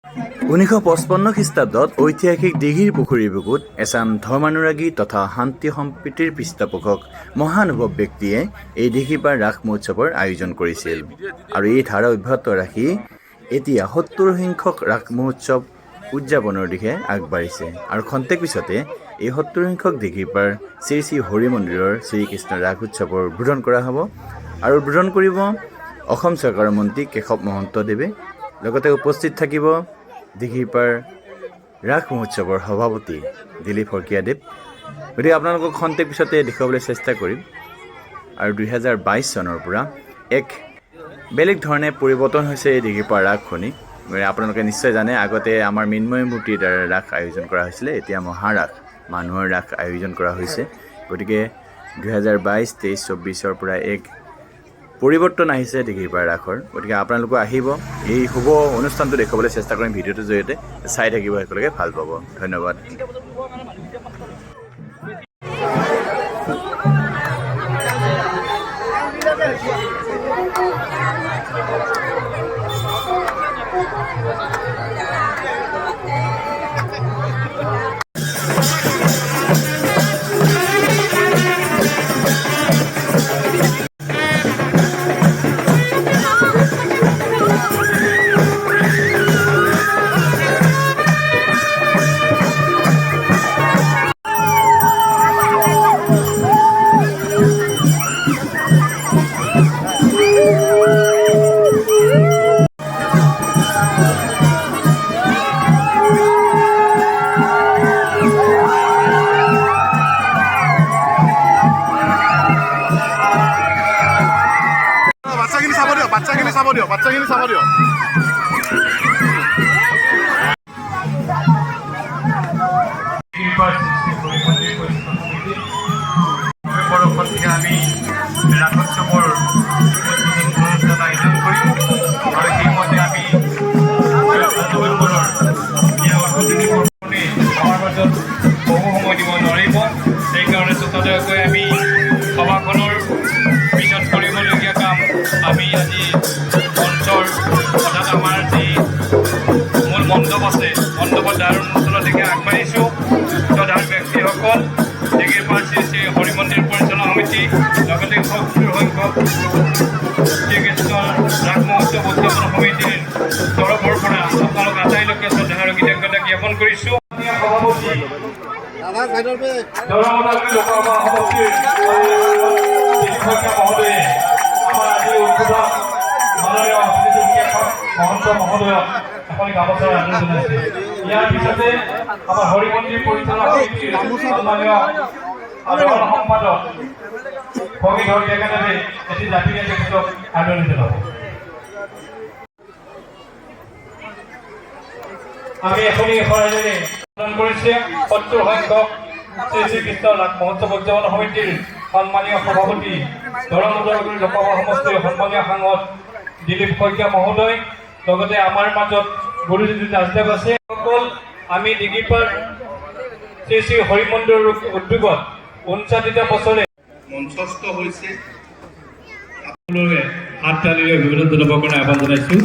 1955 খ্ৰীষ্টাব্দত ঐতিহাসিক দিঘিৰ পুখুৰীৰ বুকুত এচাম ধৰ্মানুৰাগী তথা শান্তি সম্প্ৰীতিৰ পৃষ্ঠপোষক মহানুভৱ ব্যক্তিয়ে এই দিঘিপাৰ ৰাস মহোৎসৱৰ আয়োজন কৰিছিল আৰু এই ধাৰা অব্যাহত ৰাখি এতিয়া 70 সংখ্যক ৰাস মহোৎসৱ উদযাপনৰ দিশে আগবাঢ়িছে আৰু খন্তেক পিছতে এই 70 সংখ্যক দিঘিপাৰ শ্ৰী শ্ৰী হৰি মন্দিৰৰ শ্ৰীকৃষ্ণ ৰাস উৎসৱৰ উদ্বোধন কৰা হ'ব আৰু উদ্বোধন কৰিব অসম চৰকাৰৰ মন্ত্ৰী কেশৱ মহন্তদেৱে। লগতে উপস্থিত থাকিব দিঘিপাৰ ৰাস মহোৎসৱৰ সভাপতি দিলীপ শইকীয়াদেৱ। গতিকে আপোনালোকক খন্তেক পিছতে দেখুৱাবলৈ চেষ্টা কৰিম আৰু 2022 চনৰ পৰা এক বেলেগ ধৰণে পৰিৱৰ্তন হৈছে এই দিঘিপাৰ ৰাসখনি। আপোনালোকে নিশ্চয় জানে, আগতে আমাৰ মৃন্ময় মূৰ্তিৰ দ্বাৰা ৰাস আয়োজন কৰা হৈছিলে, এতিয়া মহাৰাস মানুহৰ ৰাস আয়োজন কৰা হৈছে। গতিকে 2022, 23, 24 পৰা এক পৰিৱৰ্তন আহিছে দিঘিপাৰ ৰাসৰ। গতিকে আপোনালোকে আহিব, এই শুভ অনুষ্ঠানটো দেখুৱাবলৈ চেষ্টা কৰিম ভিডিঅ'টোৰ জৰিয়তে। চাই থাকিব, একেলগে ভাল পাব। ধন্যবাদ। বাচ্চাখিনি চাব দিয়ক। নৱেম্বৰৰ থেকে আমি ৰাসোৎসৱৰ অনুষ্ঠান আয়োজন কৰিম আৰু সেইমতে আমি নৱেম্বৰৰ আমাৰ মাজত বহু সময় দিব নোৱাৰিব। সেইকাৰণে ততাতৈয়াকৈ আমি সভাখনৰ পিছত কৰিবলগীয়া কাম আমি আজি মঞ্চৰ অৰ্থাৎ আমাৰ যি মূল মণ্ডপ আছে, মণ্ডপৰ দ্বাৰ উন্মোচনৰ দিশে আগবাঢ়িছোঁ। প্ৰধান ব্যক্তিসকল, দিঘিপাৰ শ্ৰী শ্ৰী হৰি মন্দিৰ পৰিচালনা সমিতি, লগতে 70 সংখ্যক শ্ৰীকৃষ্ণ ৰাস মহোৎসৱ উদযাপন সমিতিৰ তৰফৰ পৰা আপোনালোক আটাইলৈকে শ্ৰদ্ধা আৰু কৃতজ্ঞতা জ্ঞাপন কৰিছোঁ। সভাপতি লোকসভা সমষ্টিৰ মহোদয়ে আমাৰ আজি উদ্বোধন মাননীয় মহন্ত মহোদয়ক এখন গামোচাৰ আদৰণি জনাইছে। ইয়াৰ পিছতে আমাৰ হৰি মন্দিৰ পৰিচালনা সমিতিৰ সন্মানীয় সাধাৰণ সম্পাদক ভগী শইকীয়াদেৱে এটি জাতিৰে তেখেতক আদৰণি জনাব। আমি এখনি শৰাইৰে প্ৰদান কৰিছে 70 সংখ্যক শ্ৰী শ্ৰীকৃষ্ণ ৰাস মহোৎসৱ উদযাপন সমিতিৰ সন্মানীয় সভাপতি ধৰ্মদলগুৰি লোকসভা সমষ্টিৰ সন্মানীয় সাংসদ দিলীপ শইকীয়া মহোদয়, লগতে আমাৰ মাজত গুৰুজ্যোতি দাসদেৱ আছে। সকল আমি দিঘিপাৰ শ্ৰী শ্ৰী হৰি মন্দিৰৰ উদ্যোগত 59 বছৰে মঞ্চস্থ হৈছে। সকলোৰে হাত তালিৰে অভিবাদন জনাবৰ কাৰণে আহ্বান জনাইছোঁ।